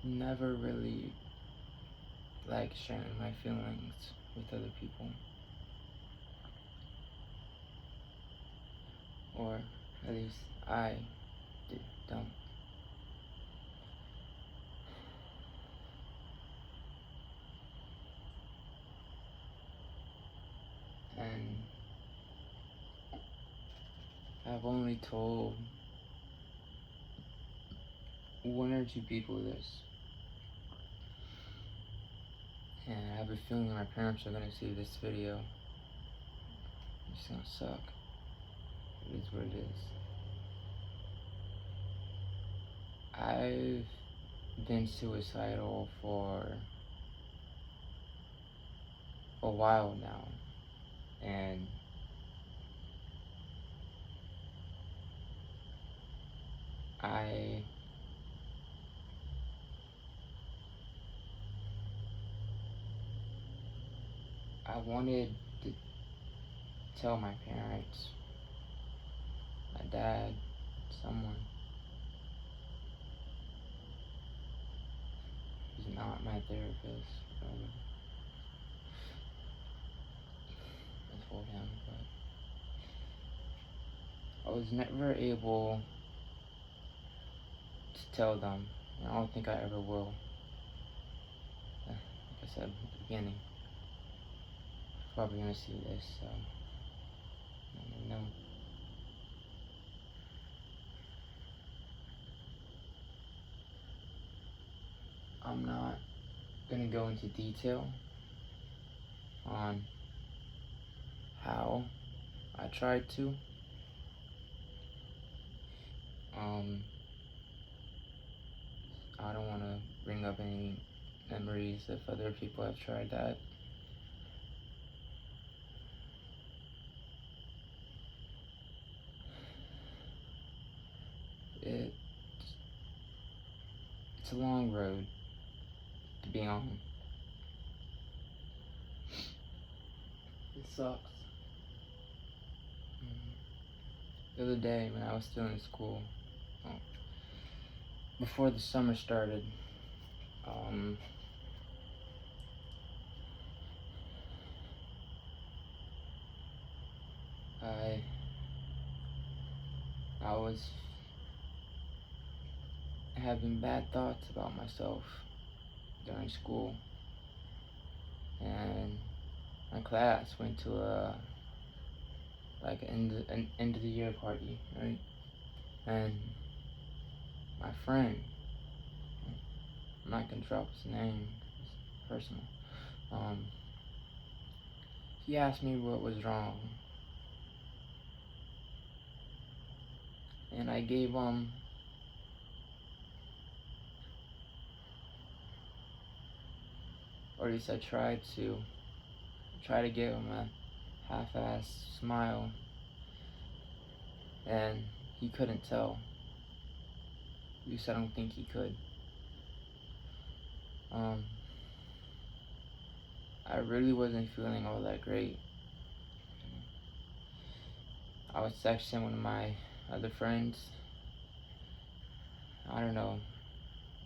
never really like sharing my feelings with other people, or at least I don't. And I've only told one or two people this, and I have a feeling my parents are gonna see this video. It's gonna suck. It is what it is. I've been suicidal for a while now, and I wanted to tell my parents, my dad, someone who's not my therapist. I told him, but I was never able to tell them, and I don't think I ever will. Like I said at the beginning, probably gonna see this, so I don't know. I'm not gonna go into detail on how I tried to. I don't want to bring up any memories if other people have tried that. It's a long road to be on. It sucks. The other day when I was still in school, before the summer started, I was having bad thoughts about myself during school, and my class went to a an end of the year party, right? And my friend, I'm not gonna drop his name, it's personal. He asked me what was wrong, and I gave him or at least I tried to give him a half-assed smile, and he couldn't tell. At least I don't think he could. I really wasn't feeling all that great. I was texting one of my other friends. I don't know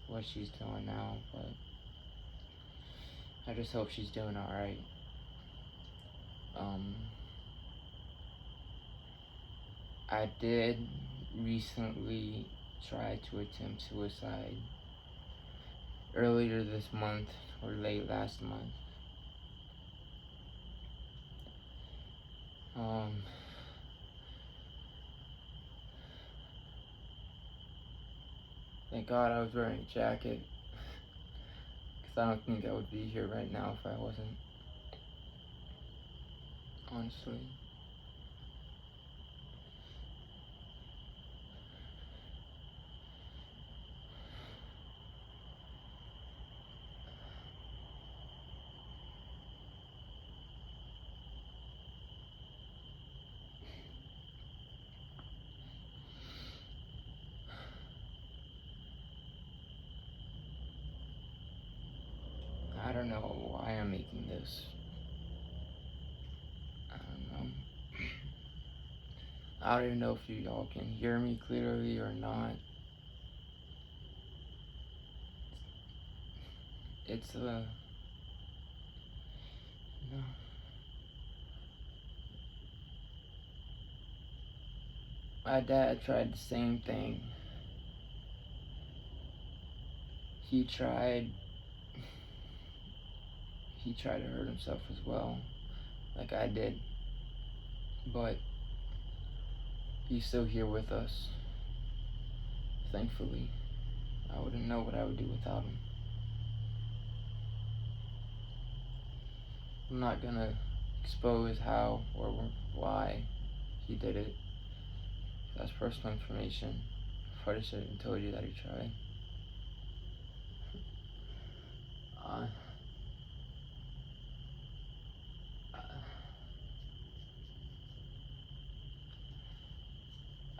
what she's doing now, but I just hope she's doing alright. I did recently try to attempt suicide earlier this month or late last month. Thank God I was wearing a jacket, because I don't think I would be here right now if I wasn't, honestly. I don't know why I'm making this. I don't know. I don't even know if you all can hear me clearly or not. it's no, my dad tried the same thing. He tried he tried to hurt himself as well, like I did, but he's still here with us. Thankfully, I wouldn't know what I would do without him. I'm not gonna expose how or why he did it. That's personal information. I probably should have told you that he tried. Uh,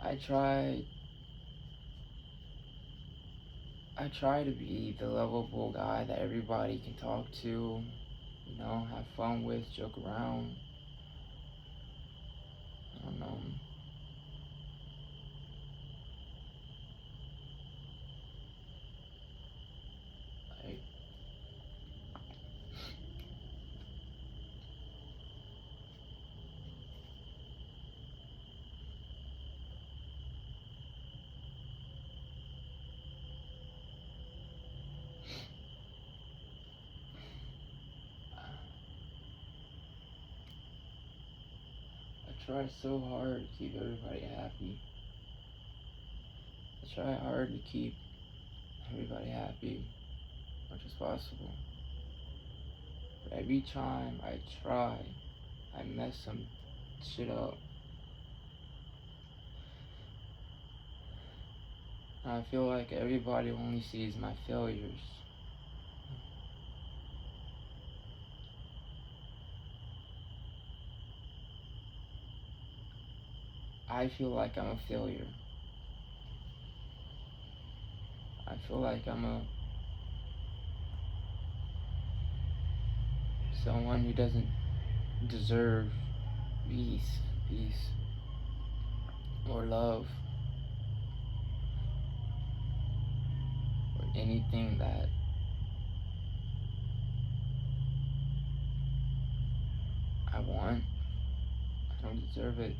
I try. I try to be the lovable guy that everybody can talk to, have fun with, joke around. I don't know. Like, I try so hard to keep everybody happy. I try hard to keep everybody happy as much as possible. But every time I try, I mess some shit up. I feel like everybody only sees my failures. I feel like I'm a failure. I feel like I'm someone who doesn't deserve peace, or love, or anything that I want. I don't deserve it.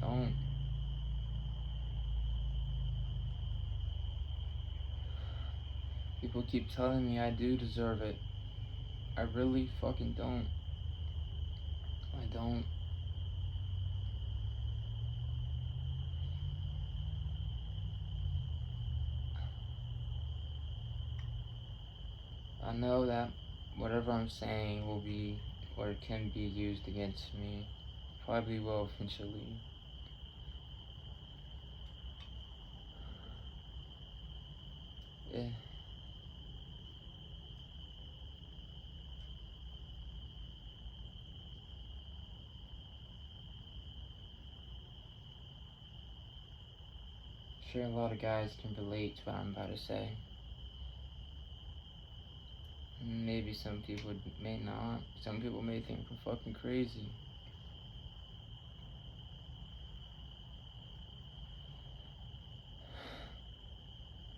Don't. People keep telling me I do deserve it. I really fucking don't. I don't. I know that whatever I'm saying will be, or it can be used against me. Probably will eventually. Yeah. Sure, a lot of guys can relate to what I'm about to say. Maybe some people may not. Some people may think I'm fucking crazy.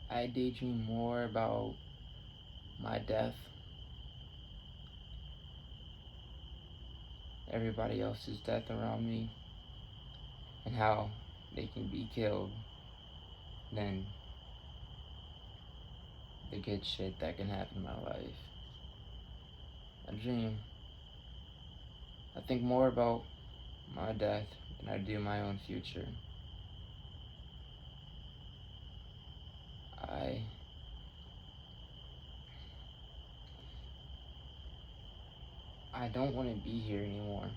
I daydream more about my death, everybody else's death around me, and how they can be killed than the good shit that can happen in my life. I dream. I think more about my death than I do my own future. I I don't want to be here anymore.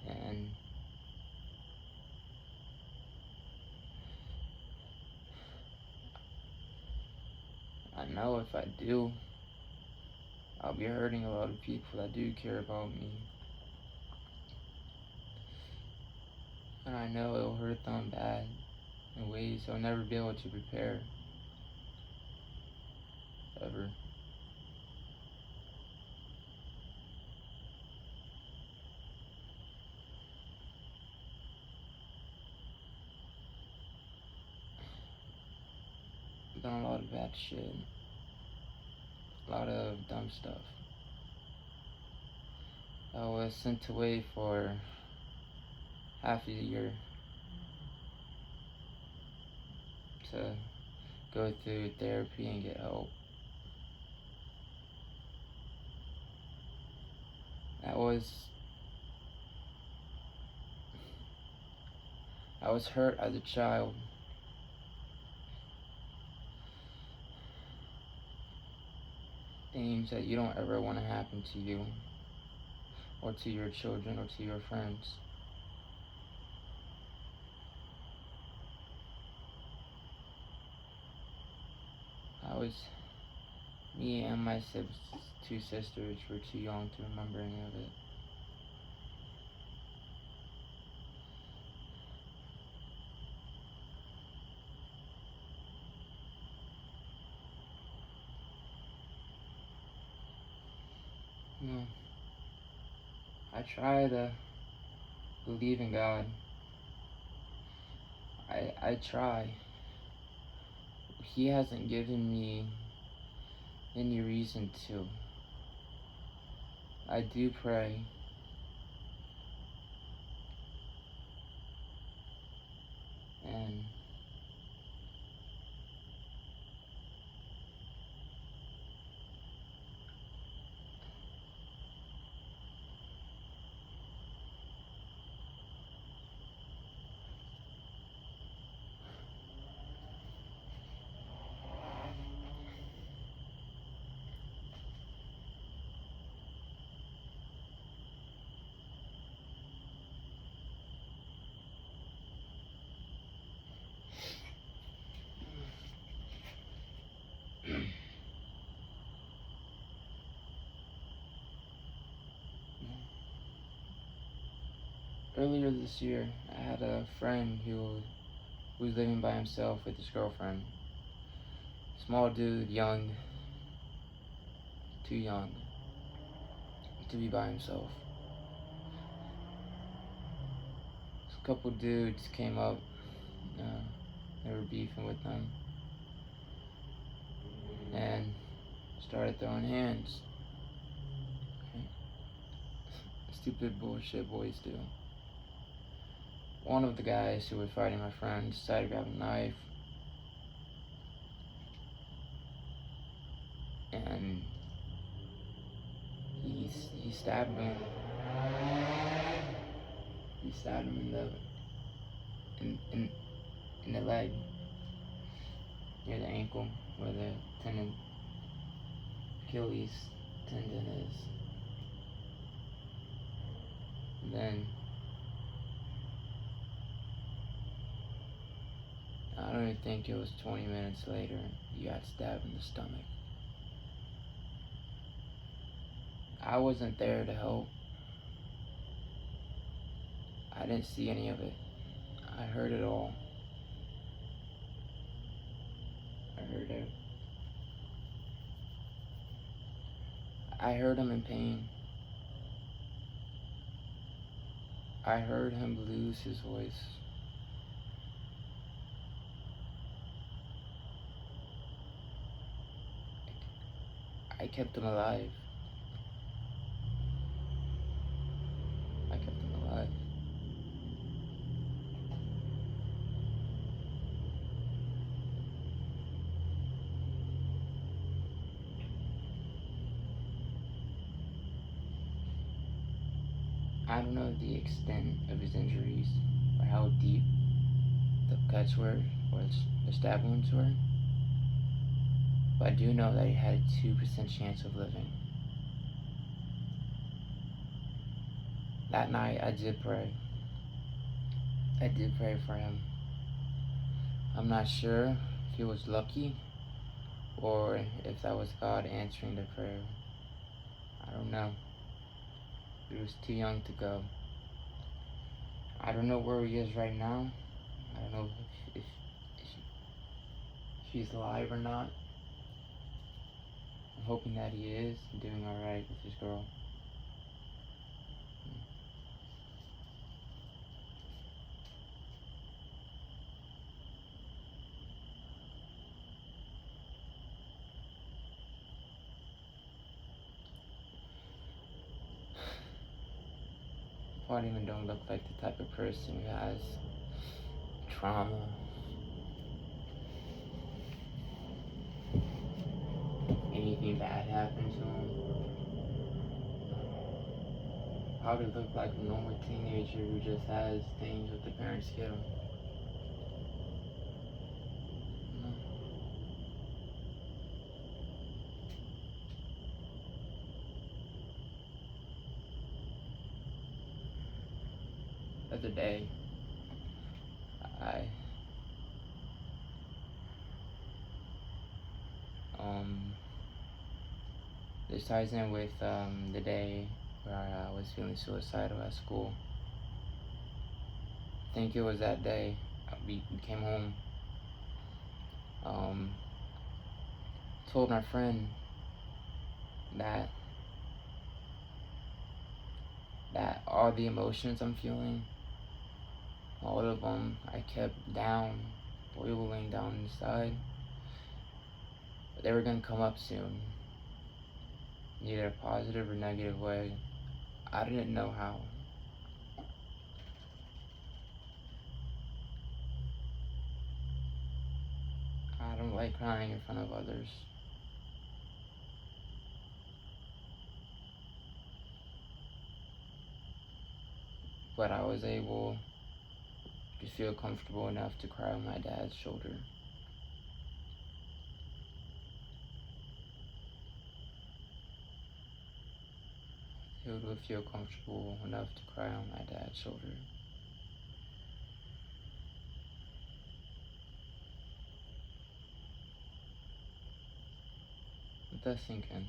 And I know if I do, I'll be hurting a lot of people that do care about me. And I know it'll hurt them bad in ways I'll never be able to repair. Ever. done a lot of bad shit. A lot of dumb stuff. I was sent away for half a year to go through therapy and get help. I was hurt as a child. Things that you don't ever want to happen to you, or to your children, or to your friends. Me and my two sisters were too young to remember any of it. I try to believe in God. I try. He hasn't given me any reason to. I do pray. And earlier this year, I had a friend who was living by himself with his girlfriend. Small dude, young, too young to be by himself. A couple dudes came up, they were beefing with them, and started throwing hands. Stupid bullshit boys do. One of the guys who was fighting my friend decided to grab a knife, and he stabbed him. He stabbed him in the leg, near the ankle, where the Achilles tendon is. And then I don't even think it was 20 minutes later, he got stabbed in the stomach. I wasn't there to help. I didn't see any of it. I heard it all. I heard it. I heard him in pain. I heard him lose his voice. I kept him alive. I kept him alive. I don't know the extent of his injuries or how deep the cuts were or the stab wounds were, but I do know that he had a 2% chance of living. That night I did pray. I did pray for him. I'm not sure if he was lucky or if that was God answering the prayer. I don't know. He was too young to go. I don't know where he is right now. I don't know if he's alive or not. I'm hoping that he is doing alright with his girl. part even don't look like the type of person who has trauma. Anything bad happened to him. Probably look like a normal teenager who just has things that the parents get him. The other day, I this ties in with the day where I was feeling suicidal at school. I think it was that day we came home. Told my friend that all the emotions I'm feeling, all of them, I kept down, boiling down inside. But they were gonna come up soon, either a positive or negative way. I didn't know how. I don't like crying in front of others. But I was able to feel comfortable enough to cry on my dad's shoulder. Able to feel comfortable enough to cry on my dad's shoulder. Let that sink in.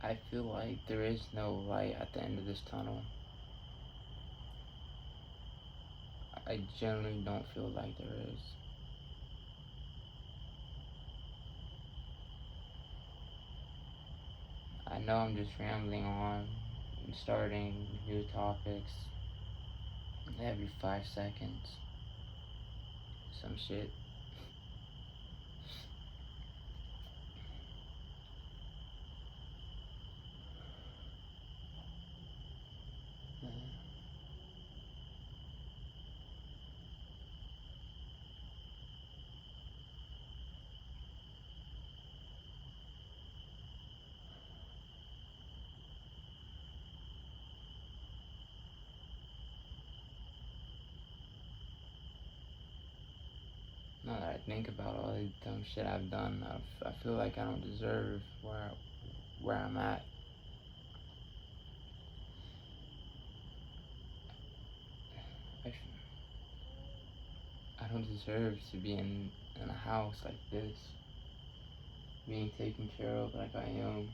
I feel like there is no light at the end of this tunnel. I generally don't feel like there is. I know I'm just rambling on and starting new topics every 5 seconds. Some shit. Now that I think about all the dumb shit I've done, I feel like I don't deserve where I'm at. I don't deserve to be in a house like this, being taken care of like I am,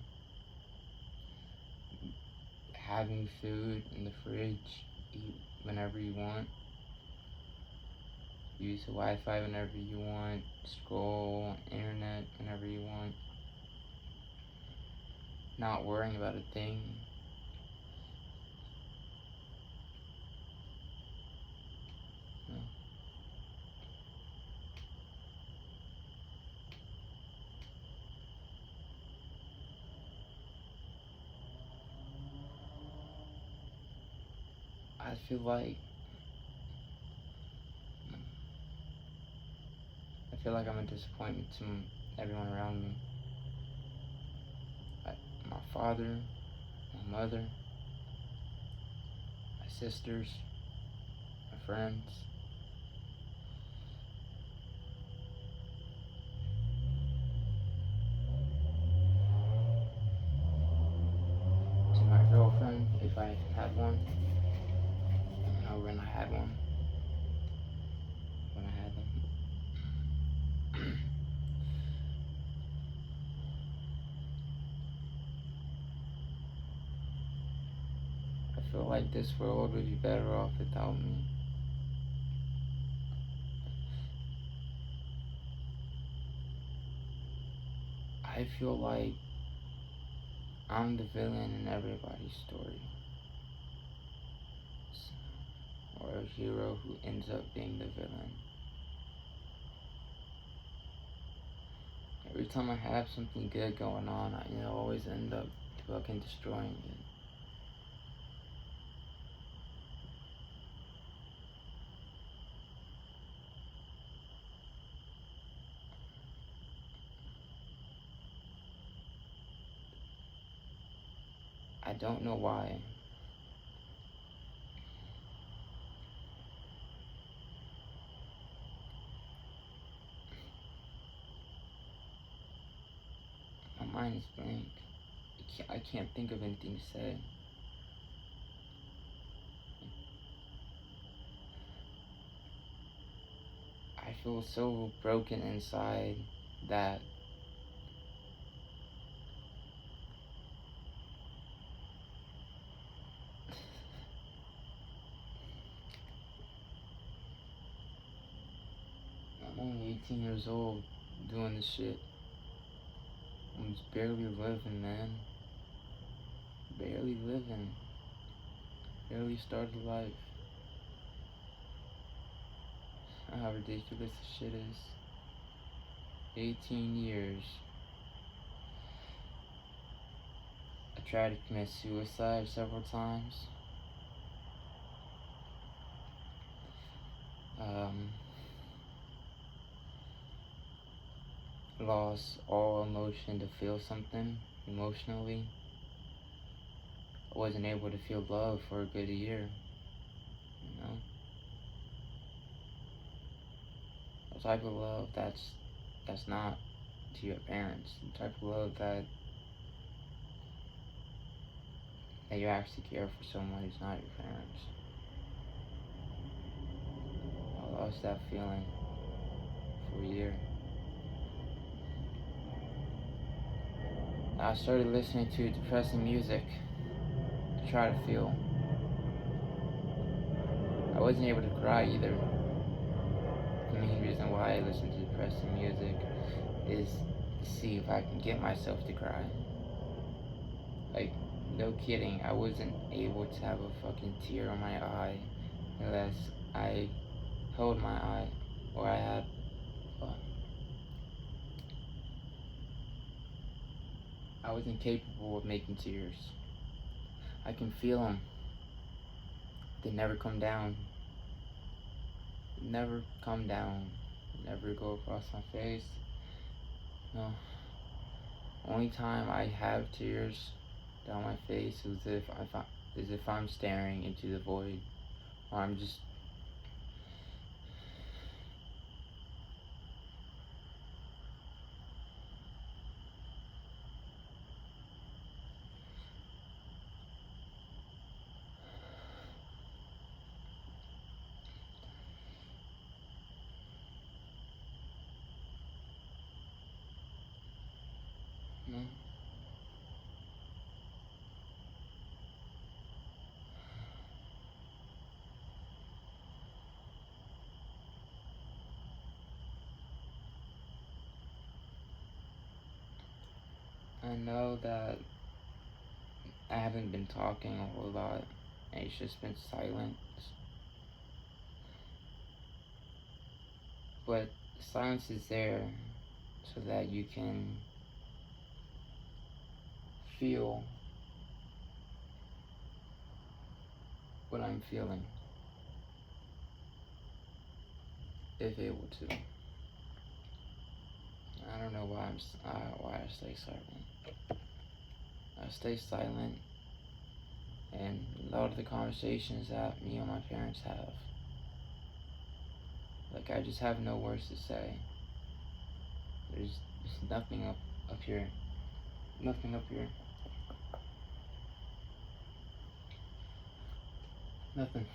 having food in the fridge, eat whenever you want, use the Wi-Fi whenever you want, scroll internet whenever you want, not worrying about a thing. No. I feel like I'm a disappointment to everyone around me. My father, my mother, my sisters, my friends. To my girlfriend, if I had one. Or when I had one. When I had them. I feel like this world would be better off without me. I feel like I'm the villain in everybody's story. Or a hero who ends up being the villain. Every time I have something good going on, I always end up fucking destroying it. I don't know why. My mind is blank. I can't think of anything to say. I feel so broken inside that I'm only 18 years old doing this shit. I'm just barely living, man. Barely living. Barely started life. How ridiculous this shit is. 18 years. I tried to commit suicide several times. Lost all emotion to feel something emotionally. I wasn't able to feel love for a good year. The type of love that's not to your parents. The type of love that you actually care for someone who's not your parents. I lost that feeling for a year. I started listening to depressing music to try to feel. I wasn't able to cry either. The main reason why I listen to depressing music is to see if I can get myself to cry. Like, no kidding, I wasn't able to have a fucking tear in my eye unless I held my eye or I had I was incapable of making tears. I can feel them. They never come down. Never come down. Never go across my face. No. Only time I have tears down my face is if I'm staring into the void, or I'm just no. I know that I haven't been talking a whole lot, and it's just been silent. But silence is there so that you can feel what I'm feeling, if able to. I don't know why I stay silent. I stay silent, and a lot of the conversations that me and my parents have, like, I just have no words to say. There's nothing up here. Nothing up here. Nothing.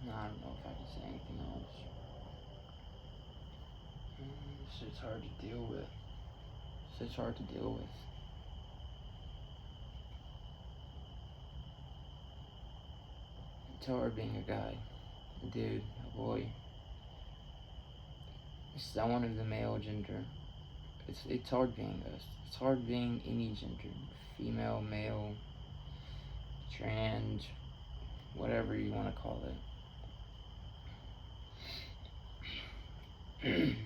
No, I don't know if I can say anything else. Shit's hard to deal with. Shit's hard to deal with. It's hard being a guy, a dude, a boy. Someone of the male gender. It's hard being us. It's hard being any gender. Female, male, trans, whatever you want to call it.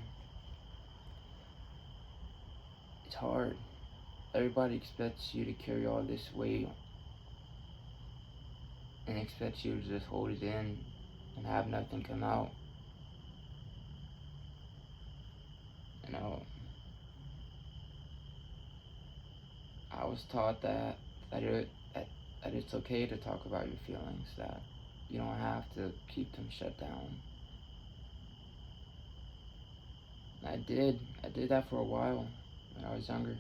It's hard. Everybody expects you to carry all this weight and expects you to just hold it in and have nothing come out. You know, I was taught that it's okay to talk about your feelings, that you don't have to keep them shut down. I did that for a while when I was younger.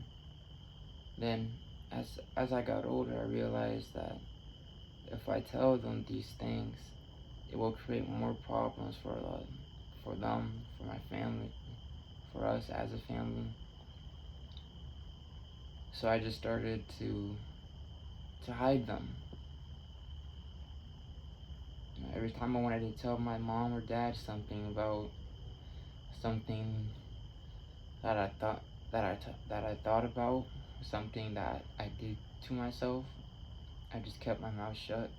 Then, as I got older, I realized that if I tell them these things, it will create more problems for them, for my family, for us as a family. So I just started to hide them. You know, every time I wanted to tell my mom or dad something about something that I thought about, something that I did to myself, I just kept my mouth shut.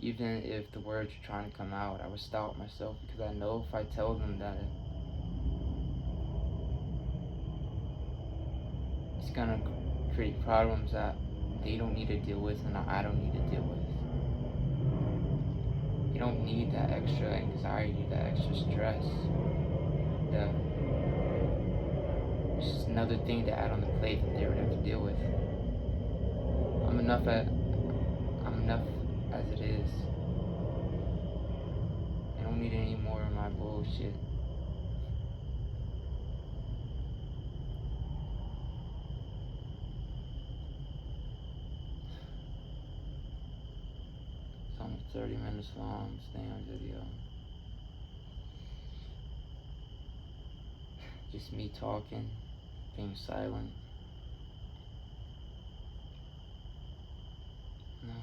Even if the words were trying to come out, I would stop myself because I know if I tell them that it's gonna create problems that they don't need to deal with and I don't need to deal with. You don't need that extra anxiety, that extra stress. It's just another thing to add on the plate that they would have to deal with. I'm enough as it is. I don't need any more of my bullshit. It's almost 30 minutes long, this damn video. Just me talking, being silent. No.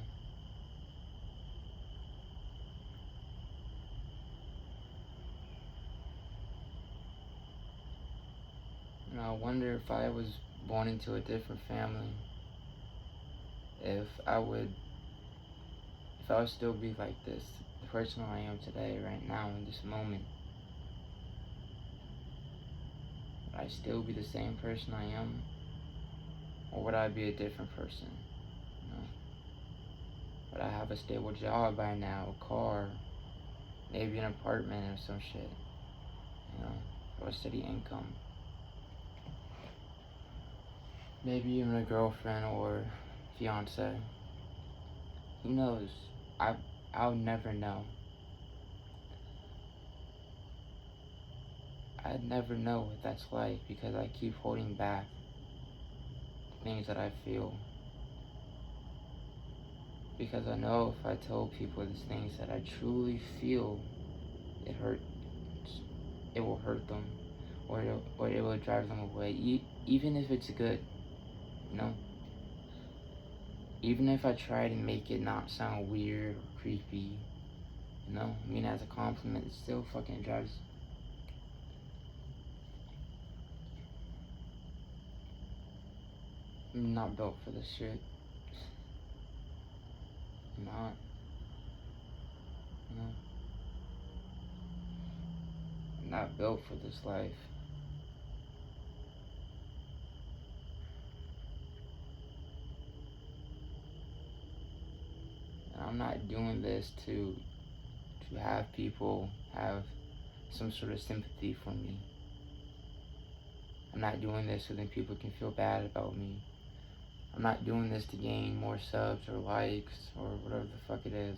You know, I wonder if I was born into a different family, if I would still be like this, the person I am today, right now, in this moment. Would I still be the same person I am? Or would I be a different person? You know? Would I have a stable job by now, a car, maybe an apartment or some shit? You know, or a steady income. Maybe even a girlfriend or fiance. Who knows? I'll never know. I'd never know what that's like because I keep holding back the things that I feel. Because I know if I tell people these things that I truly feel, it will hurt them, or it will drive them away. Even if it's good, you know. Even if I try to make it not sound weird or creepy, you know. I mean, as a compliment, it still fucking drives. I'm not built for this shit. I'm not. No. I'm not built for this life. And I'm not doing this to have people have some sort of sympathy for me. I'm not doing this so that people can feel bad about me. I'm not doing this to gain more subs or likes or whatever the fuck it is.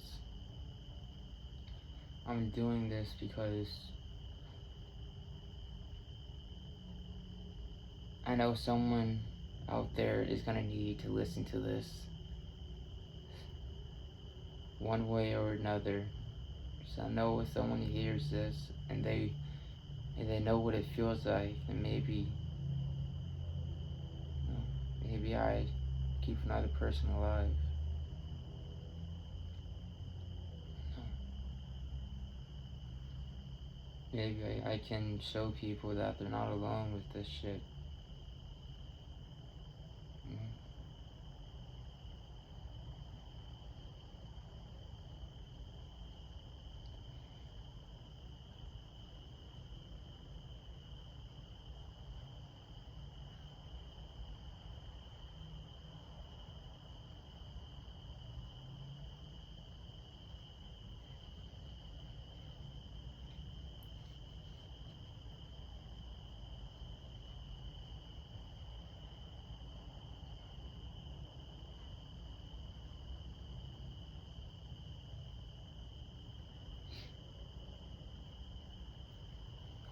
I'm doing this because I know someone out there is gonna need to listen to this one way or another. So I know if someone hears this and they and they know what it feels like, and maybe, maybe I keep another person alive. Maybe I can show people that they're not alone with this shit. Mm.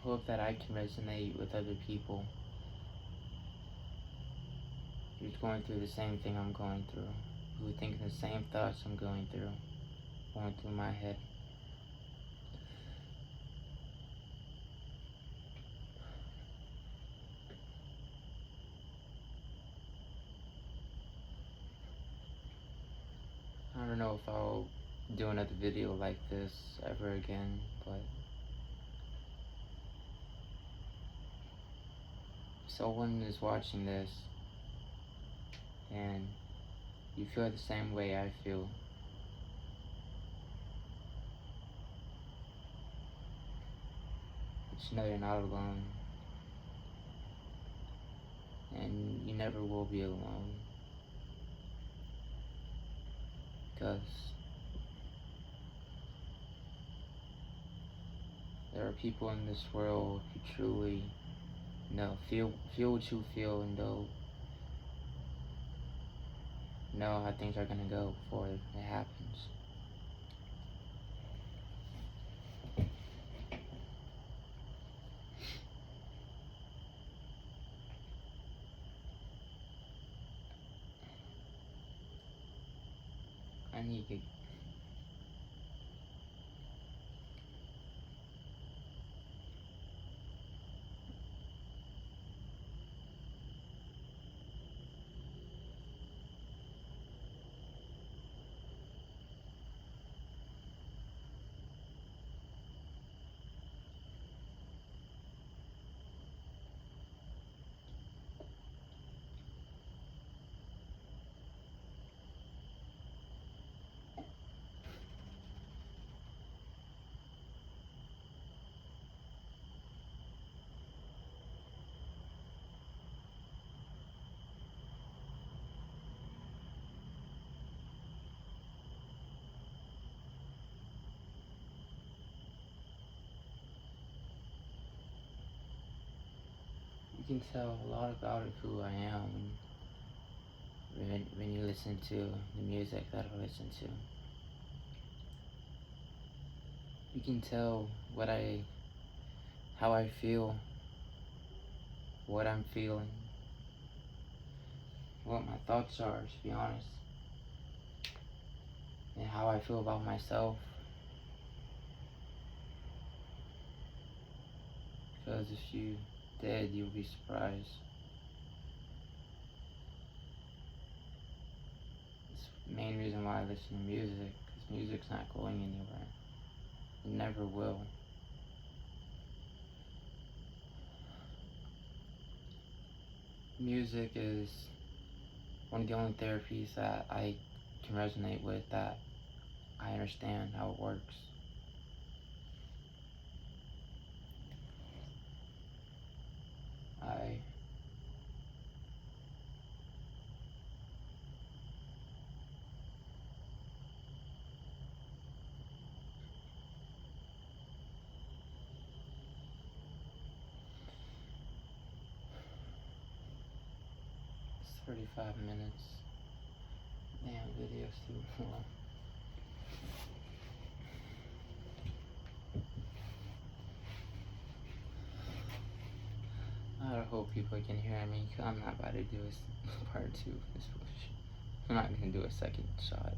Hope that I can resonate with other people who's going through the same thing I'm going through, who think the same thoughts I'm going through my head. I don't know if I'll do another video like this ever again, but if someone is watching this and you feel the same way I feel, just know you're not alone, and you never will be alone, because there are people in this world who truly feel what you feel, and they'll know how things are gonna go before it happens. I need to You can tell a lot about who I am when you listen to the music that I listen to. You can tell how I feel, what I'm feeling, what my thoughts are, to be honest, and how I feel about myself. Because if you did, you'll be surprised. It's the main reason why I listen to music, because music's not going anywhere. It never will. Music is one of the only therapies that I can resonate with, that I understand how it works. It's 35 minutes. Damn, video's too long. I hope people can hear me, because I'm not about to do a part 2 of this bullshit. I'm not gonna do a second shot.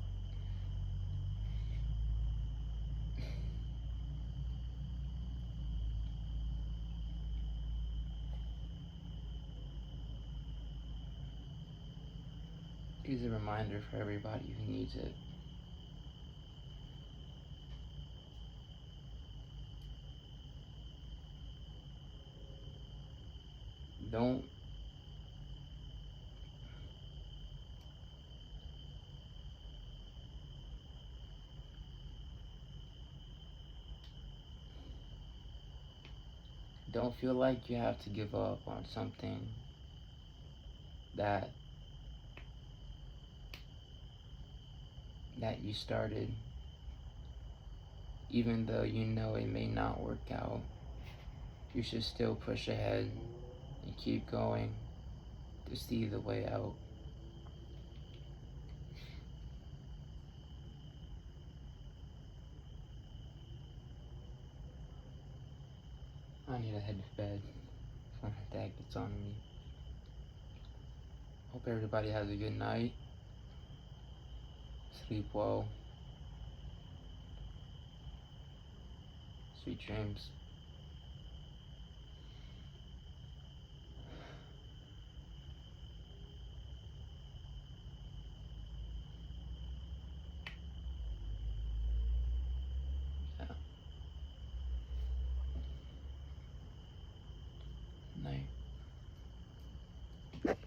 is a reminder for everybody who needs it. Don't don't feel like you have to give up on something that you started, even though you know it may not work out. You should still push ahead and keep going to see the way out. I need to head to bed before my dad gets on me. Hope everybody has a good night. Sleep well. Sweet dreams. Yeah. Night.